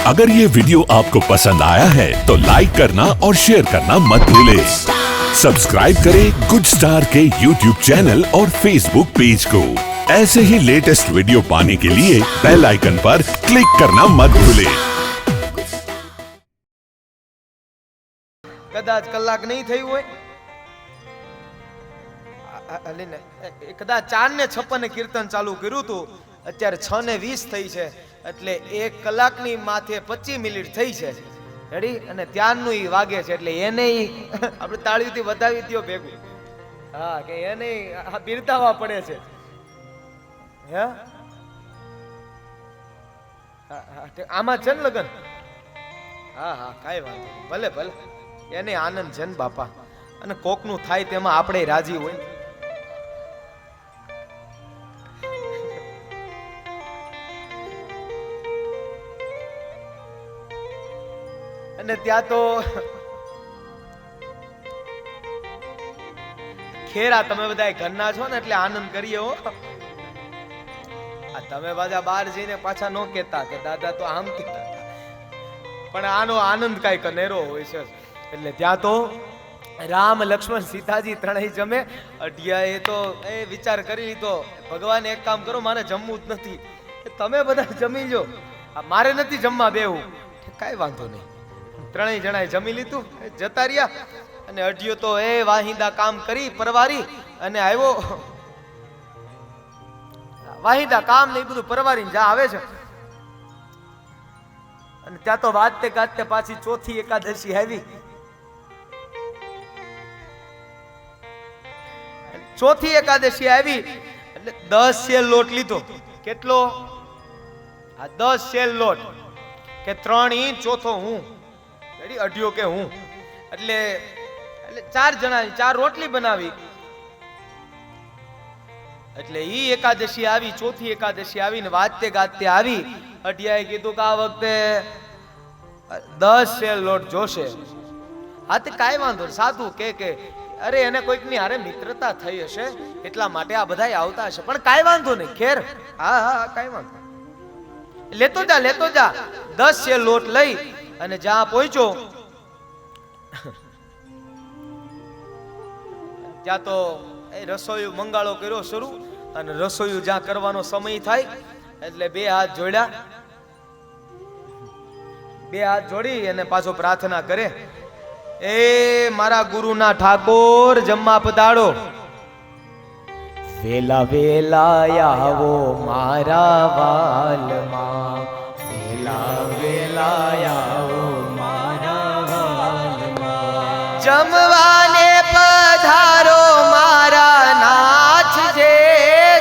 अगर ये वीडियो आपको पसंद आया है तो लाइक करना और शेयर करना मत भूलें। सब्सक्राइब करें गुड स्टार के यूट्यूब चैनल और फेसबुक पेज को। ऐसे ही लेटेस्ट वीडियो पाने के लिए बेल आइकन पर क्लिक करना मत भूलें। कदाच कलाक नहीं थई होय कदाच 4:56 कीर्तन चालू कर्યું હતું અત્યારે 6:20 થઈ છે એટલે 1 કલાકની માથે 25 મિનિટ થઈ છે રેડી અને ત્યારનું ઈ વાગે છે એટલે એને આપણે તાળીઓથી વધાવી દયો ભેગું હા કે એને બિરદાવા પડે છે હે આમાં છે ને લગન હા હા કાઈ વાંધો નહીં ભલે ભલે એને આનંદ છે ને બાપા અને કોકનું થાય તેમાં આપણે રાજી હોય અને ત્યાં તો ખેરા તમે બધા ઘરના છો ને એટલે આનંદ કરીએ હો તમે બધા બહાર જઈને પાછા નો કહેતા કે દાદા તો આમ કહેતા પણ આનો આનંદ કઈ કનેરો હોય છે એટલે ત્યાં તો રામ લક્ષ્મણ સીતાજી ત્રણેય જમે અઢિયાએ તો એ વિચાર કરી લીધો ભગવાન એક કામ કરો મારે જમવું જ નથી તમે બધા જમી લો મારે નથી જમવા બેવું કાઈ વાંધો નહીં ત્રણેય જણાએ જમી લીધું જતા રહ્યા અને અઢિયો તો એ વાહિંદા કામ કરી પરવારી અને આવ્યો વાહિંદા કામ ને બધું પરવારીને જા આવે છે અને ત્યાં તો વાજતે ગાજતે પાછી ચોથી એકાદશી આવી ચોથી એકાદશી આવી એટલે 10 શેર લોટ લીધો કેટલો આ 10 શેર લોટ કે 3 ઇંચ ચોથો હું રેડી અઢિયો કે હું એટલે 4 જણાની 4 રોટલી બનાવી એટલે ઈ એકાદશી આવી ચોથી એકાદશી આવીને વાજતે ગાજતે આવી અઢિયાએ કીધું કે આ વખતે 10 શેર લોટ જોશે હા તે કાઈ વાંધો સાધુ કે અરે એને કોઈકની હારે મિત્રતા થઈ હશે એટલા માટે આ બધાય આવતા હશે પણ કાઈ વાંધો નહીં ખેર હા હા કાઈ વાંધો લેતો જા 10 શેર લોટ લઈ અને જ્યાં પહોંચ્યો ત્યાં તો એ રસોઈ મંગાળો કર્યો શરૂ અને રસોઈ જ્યાં કરવાનો સમય થાય એટલે બે હાથ જોડી અને પાછો પ્રાર્થના કરે એ મારા ગુરુના ઠાકોર જમવા પધારો વેલા વેલા આવો મારા વાલમાં વેલા વેલા આવો મારા વાલમાં જમવાને પધારો મારા નાથ જે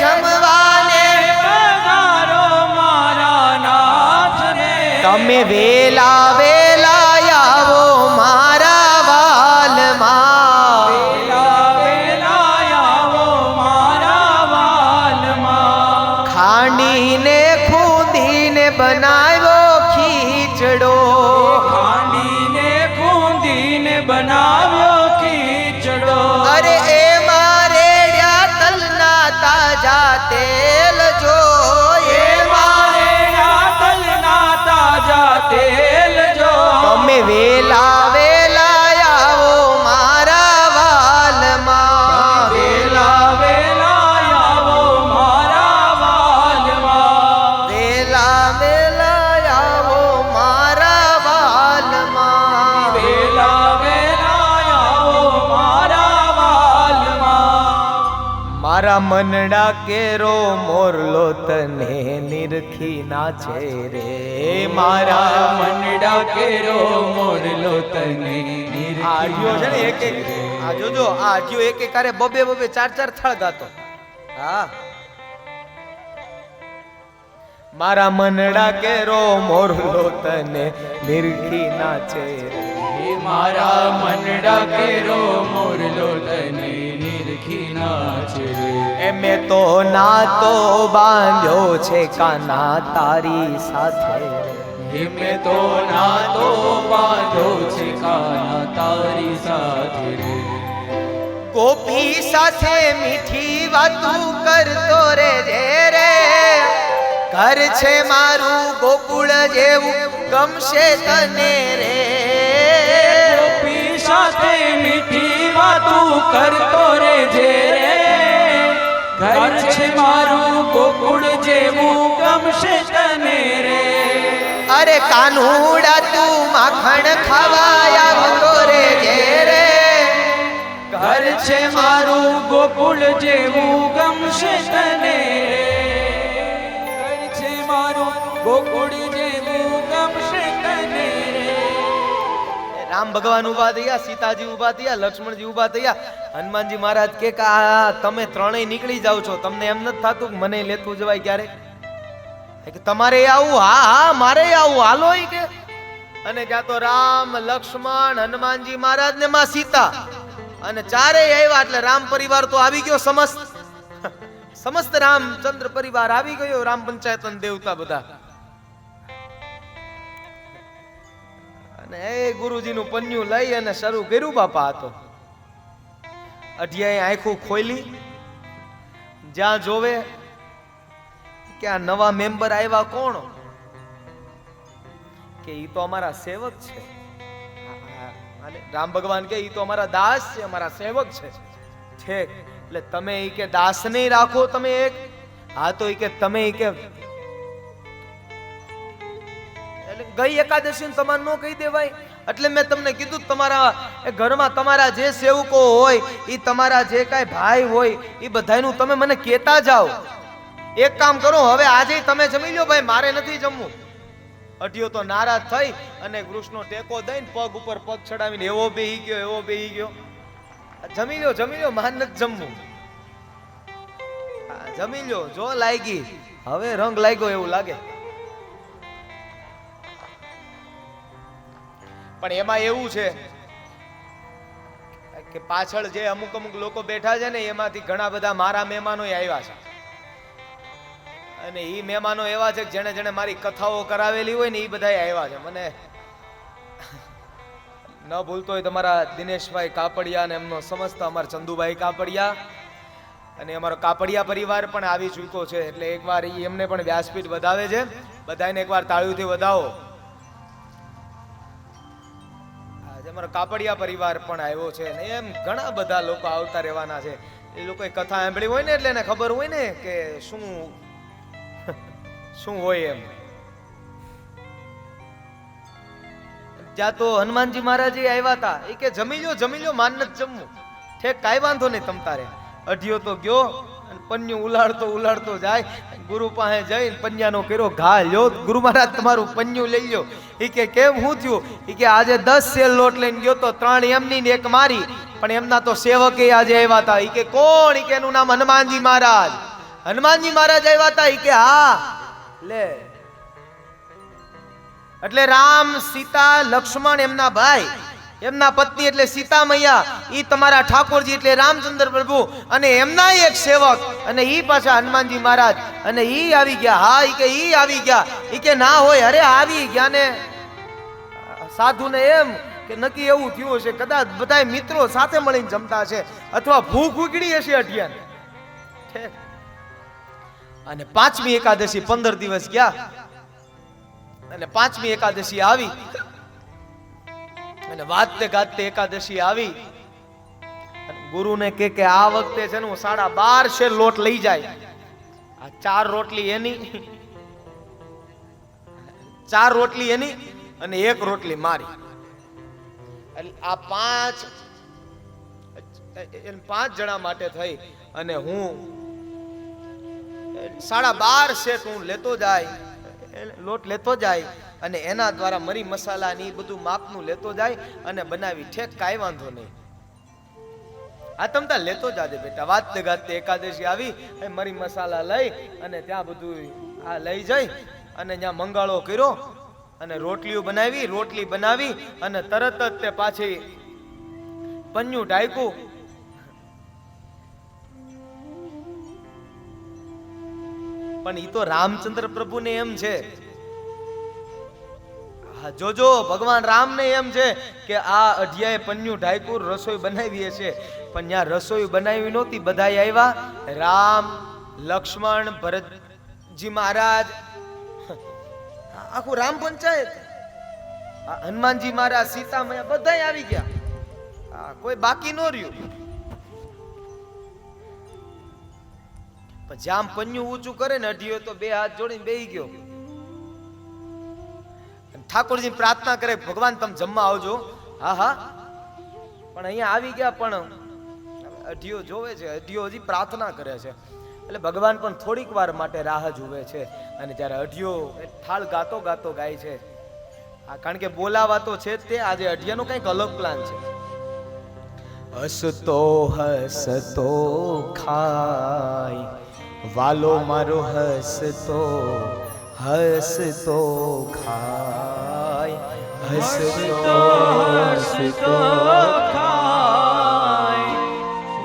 જમવાને પધારો મારા નાથ રે તમે વેલા વેલા આવો મારા વાલમાં વેલા વેલા આવો મારા વાલમાં ખાંડીને ખૂંદીને બનાવ્યો ખીચડો ખાંડીને ખૂંદીને બનાવ્યો ખીચડો અરે એ મારે તલના તાજા તેલ જો એ મારે તલના તાજા તેલ જો તમે વેલા વેલા આવો મારા વાલમાં વેલા વેલા આવો મારા વાલમાં વેલા વેલા આવો મારા વાલમાં વેલા વેલા આવો મારા વાલમાં મારા મનડા કેરો મોરલો તને નિરખી ના છે રે મારા મનડા કેરો મોરલો તને આડ્યો છે ને એક આ જોજો આ આડ્યો એક કારે બબે 4 થળ ગાતો હા મારા મનડા કેરો મોરલો તને નિરખી ના છે રે મારા મનડા કેરો મોરલો તને નિરખી ના છે રે મેં તો નાતો બાંધ્યો છે કાના તારી સાથે મેં તો નાતો બાંધ્યો છે કાના તારી સાથે રે ગોપી સાથે મીઠી વાતું કરતો રે ઘર છે મારું ગોકુળ જેવું ગમશે તને રે. ગોપી સાથે મીઠી વાતું કરતો રે જે રે. ઘર છે મારું ગોકુળ જેવું ગમશે તને રે. અરે કાનુડા તું માખણ ખાવા આવતો રે જે રે. ઘર છે મારું ગોકુળ જેવું ગમશે તને રે. ઘર છે મારું ગોકુળ જેવું ગમશે તને રે. રામ ભગવાન ઉભા થયા, સીતાજી ઉભા થયા, લક્ષ્મણજી ઉભા થયા. હનુમાનજી મહારાજ કે આ તમે ત્રણેય નીકળી જાવ છો, તમને એમ નથી થતું મને લેતું જવાય ક્યારે? કે તમારે આવું? હા હા મારે આવું, હાલો ઈ કે. અને ત્યાં તો રામ, લક્ષ્મણ, હનુમાનજી મહારાજ ને માં સીતા અને ચારેય આવ્યા. એટલે રામ પરિવાર તો આવી ગયો, સમસ્ત રામચંદ્ર પરિવાર આવી ગયો. રામ પંચાયત દેવતા બધા. અને એ ગુરુજીનું પન્યું લઈ અને શરૂ કર્યું. બાપા હતો અઢિયાએ આંખો ખોલી, જ્યાં જોવે કે આ નવા મેમ્બર આવ્યા કોણ? કે ઈ તો અમારા સેવક છે. રામ ભગવાન કે ઈ તો અમારા દાસ છે, અમારા સેવક છે. ઠીક, એટલે તમે ઈ કે દાસ નહીં રાખો તમે એક? હા તો ઈ કે તમે ઈ કે એટલે ગઈ એકાદશી તમારે નો કહી દેવાય. એટલે મેં તમને કીધું તમારા ઘરમાં તમારા જે સેવકો હોય ઈ તમારા જે કાંઈ ભાઈ હોય ઈ બધાયનું તમે મને કહેતા જાઓ. એક કામ કરો, હવે આજે તમે જમી લો ભાઈ, મારે નથી જમવું. અઢિયો તો નારાજ થઈ અને વૃક્ષનો ટેકો દઈને પગ ઉપર પગ ચડાવીને એવો બેહી ગયો, એવો બેહી ગયો. જમી લો, માન નથી જમવું. જમી લો, જો લાગી હવે રંગ લાગ્યો એવું લાગે. પણ એમાં એવું છે કે પાછળ જે અમુક લોકો બેઠા છે ને એમાંથી ઘણા બધા મારા મહેમાનો આવ્યા છે. અને ઈ મહેમાનો એવા છે કે જેણે જેણે મારી કથાઓ કરાવેલી હોય ને ઈ બધા આવ્યા છે. મને ન ભૂલતો હોય તમારા દિનેશભાઈ કાપડિયા અને એમનો સમસ્ત અમારા ચંદુભાઈ કાપડિયા અને અમારો કાપડિયા પરિવાર પણ આવી ચૂક્યો છે. એટલે એકવાર એમને પણ વ્યાસપીઠ વધાવે છે. બધાને એકવાર તાળીઓથી વધાવો. અમારો કાપડિયા પરિવાર પણ આવ્યો છે ને એમ ઘણા બધા લોકો આવતા રહેવાના છે. એ લોકોએ કથા સાંભળી હોય ને એટલે એને ખબર હોય ને કે શું હોય એમ. ત્યાં તો હનુમાનજી મહારાજ આવ્યા હતા. એ કે જમી લો, માન નથી જમવું. ઠેક, કાંઈ વાંધો નહીં તમ તારે. અઢિયો તો ગયો અને પન્યું ઉલાડતો જાય. ગુરુ પાસે જઈને પન્યાનો કર્યો ઘા. લ્યો ગુરુ મહારાજ તમારું પન્યું લઈ લ્યો. એ કે કેમ શું થયું? એ કે આજે 10 સેર લોટ લઈને ગયો તો 3 એમની ને 1 મારી. પણ એમના તો સેવકે આજે આવ્યા હતા. એ કે કોણ? એ કે એનું નામ હનુમાનજી મહારાજ. હનુમાનજી મહારાજ આવ્યા હતા. એ કે હા લે. એટલે રામ, સીતા, લક્ષ્મણ એમના ભાઈ, એમના પત્ની એટલે સીતા મૈયા, ઈ તમારા ઠાકોરજી એટલે રામચંદ્ર પ્રભુ અને એમના એક સેવક અને ઈ પાછા હનુમાનજી મહારાજ. અને ઈ આવી ગયા. હા, ઈ કે ઈ આવી ગયા. ઈ કે ના હોય, અરે આવી ગયા ને. સાધુને એમ કે નક્કી એવું થયું હશે કદાચ બધા મિત્રો સાથે મળીને જમતા હશે અથવા ભૂખ ઉગડી હશે અઢિયાને. અને 5મી એકાદશી 15 દિવસ ગયા અને 5મી એકાદશી આવી અને વાજતે ગાજતે એકાદશી આવી. ગુરુને કે આ વખતે છે ને હું 12.5 શેર લોટ લઈ જાય. આ 4 રોટલી એની, 4 રોટલી એની અને 1 રોટલી મારી. એટલે આ 5 જણા માટે થઈ અને હું 12.5 શેર હું લેતો જાય, લોટ લેતો જાય અને એના દ્વારા મરી મસાલા ની બધું માપનું લેતો જાય અને બનાવી. ઠેક, કાંઈ વાંધો નહીં. આ તમતા લેતો જાજે બેટા. વાજતે ગાજતે એકાદશી આવી, મરી મસાલા લઈ અને ત્યાં બધું આ લઈ જઈ અને ત્યાં મંગાળો કર્યો અને રોટલીઓ બનાવી. રોટલી બનાવી અને તરત જ તે પાછી પન્યું ઢાંક્યું. પણ ઈ તો રામચંદ્ર પ્રભુને એમ છે, જોજો ભગવાન રામ ને એમ છે કે આ અઢિયાએ પન્યું ઢાંક્યું, રસોઈ બનાવી છે. પણ ત્યાં રસોઈ બનાવી નહોતી. બધા આવ્યા, રામ, લક્ષ્મણ, ભરતજી મહારાજ, આખું રામ પંચાયત. હનુમાનજી મહારાજ, સીતા મૈયા બધાય આવી ગયા. કોઈ બાકી ન રહ્યું. પણ જામ પન્યું ઊંચું કરે ને અઢીયો તો બે હાથ જોડીને બેહી ગયો. ઠાકોરજી પ્રાર્થના કરે, ભગવાન તમે જમવા આવજો. હા હા, પણ અહીંયા આવી ગયા. પણ અઢીયો જોવે છે, અઢીયો હજી પ્રાર્થના કરે છે. એટલે ભગવાન પણ થોડીક વાર માટે રાહ જુએ છે. અને જ્યારે અઢીયો થાળ ગાતો ગાતો ગાય છે, કારણ કે બોલાવા તો છે જ તે. આજે અઢિયાનો કંઈક અલગ પ્લાન છે. હસતો હસતો ખાય વાલો મારો, હસતો હસતો ખાય, હસતો હસતો ખાય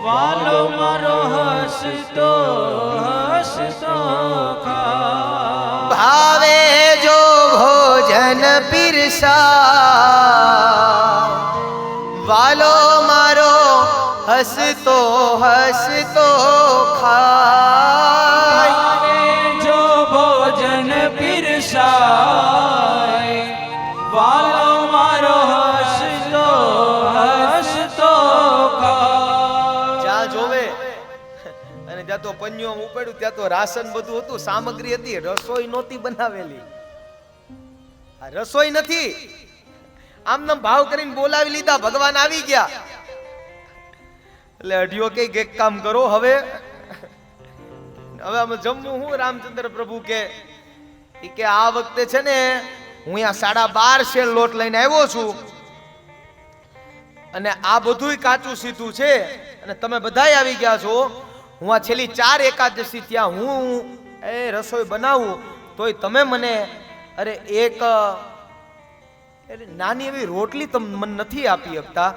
વાલો મારો, હસતો હસતો ખાય. ભાવે જો ભોજન પીરસા વાલો મારો, હસતો હસતો ખાય. જો ભોજન પીરસાય વાલો મારો, હસતો હસતો ખાય. જ્યાં જોવે અને જ્યાં તો પન્યું ઉપાડ્યું ત્યાં તો રાશન બધું હતું, સામગ્રી હતી. રસોઈ નહોતી બનાવેલી. આ રસોઈ નથી, આમને ભાવ કરીને બોલાવી લીધા. ભગવાન આવી ગયા. એટલે અઢીઓ કે એક કામ કરો, હવે અમે જમવું હું? રામચંદ્ર પ્રભુ કે આ વખતે છે ને હું અહીંયા 12.5 શેર લોટ લઈને આવ્યો છું, અને આ બધુંય કાચું સીધું છે, અને તમે બધાય આવી ગયા છો. હું આ છેલ્લી 4 એકાદશી ત્યાં હું એ રસોઈ બનાવું, તોય તમે મને એક નાની એવી રોટલી તમે મને નથી આપી શકતા.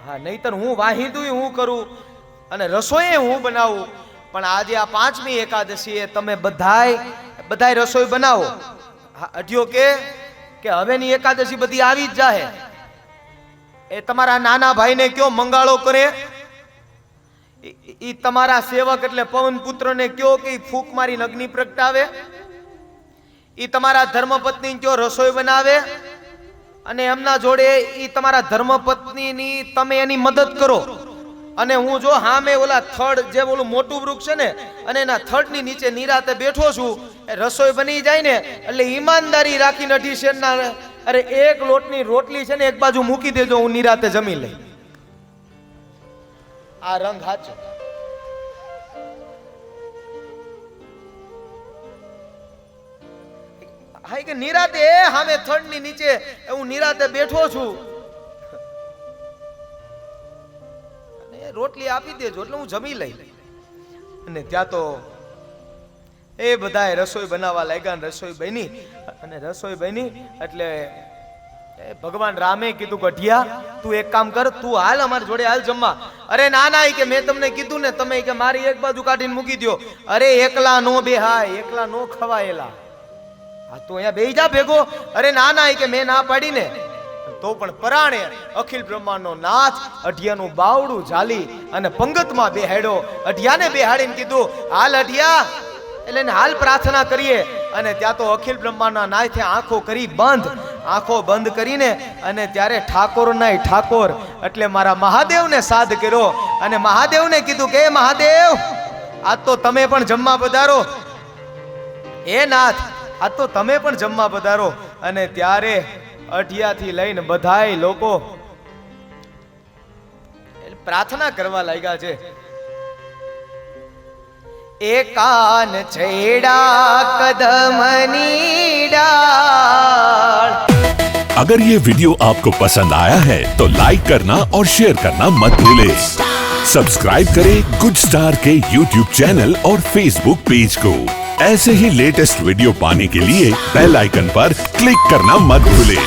હા, નહીતર હું વાહિંદુય હું કરું અને રસોઈ હું બનાવું. પણ આજે આ 5મી એકાદશી એ તમે બધાય રસોઈ બનાવો. હા, અઢિયો કે હવેની એકાદશી બધી આવી જ જાહે. એ તમારા નાના ભાઈને કયો મંગાળો કરે, ઈ તમારા સેવક એટલે પવન પુત્રને કયો કે ફૂંક મારીને અગ્નિ પ્રગટાવે, ઈ તમારા ધર્મપત્ની કયો રસોઈ બનાવે, અને એમના જોડે ઈ તમારા ધર્મપત્નીની તમે એની મદદ કરો. અને હું જો હામે ઓલા થડ જે ઓલું મોટું વૃક્ષ છે ને, અને એના થડની નીચે નિરાતે બેઠો છું, એ રસોઈ બની જાય ને એટલે ઈમાનદારી રાખીને 2.5 શેરના એક લોટની રોટલી છે ને એક બાજુ મૂકી દેજો, હું નિરાતે જમી લઈ. આ રંગ હાચો. હા, કે નિરાતે હામે થડની નીચે હું નિરાતે બેઠો છું, રોટલી આપી દેજો એટલે હું જમી લઈ. અને ત્યાં તો એ બધાએ રસોઈ બનાવવા લાગ્યા. રસોઈ બની, અને રસોઈ બની એટલે ભગવાન રામે કીધું કે અઢિયા તું એક કામ કર, તું હાલ અમારી જોડે હાલ જમવા. અરે ના ના, કે મેં તમને કીધું ને, તમે કે મારી એક બાજુ કાઢીને મૂકી દો. અરે એકલા નો બેહાય, એકલા નો ખવાયેલા. હા, તું અહીંયા બેહી જા ભેગો. અરે ના ના, કે મેં ના પાડી ને. તો પણ પરાણે અખિલ બ્રહ્માંડનો નાથ અઢિયાનું બાવડું ઝાલી અને પંગતમાં બેહાડ્યો. અઢિયાને બેહાડીને કીધું હાલ અઢિયા, એટલે હાલ પ્રાર્થના કરીએ. અને ત્યાં તો અખિલ બ્રહ્માંડના નાથે આંખો કરી બંધ, આંખો બંધ કરીને અને ત્યારે ઠાકોર નાય ઠાકોર એટલે મારા મહાદેવને સાદ કર્યો. અને મહાદેવને કીધું કે મહાદેવ, આજ તો તમે પણ જમવા પધારો. એ નાથ, આજ તો તમે પણ જમવા પધારો. અને ત્યારે અઢિયાથી લઈને બધાય લોકો પ્રાર્થના કરવા લાગ્યા છે. એકાન છેડા કદમની ડાળ. अगर ये वीडियो आपको पसंद आया है तो लाइक करना और शेयर करना मत भूलें। सब्सक्राइब करें गुड स्टार के YouTube चैनल और Facebook पेज को। ऐसे ही लेटेस्ट वीडियो पाने के लिए बेल आइकन पर क्लिक करना मत भूलें।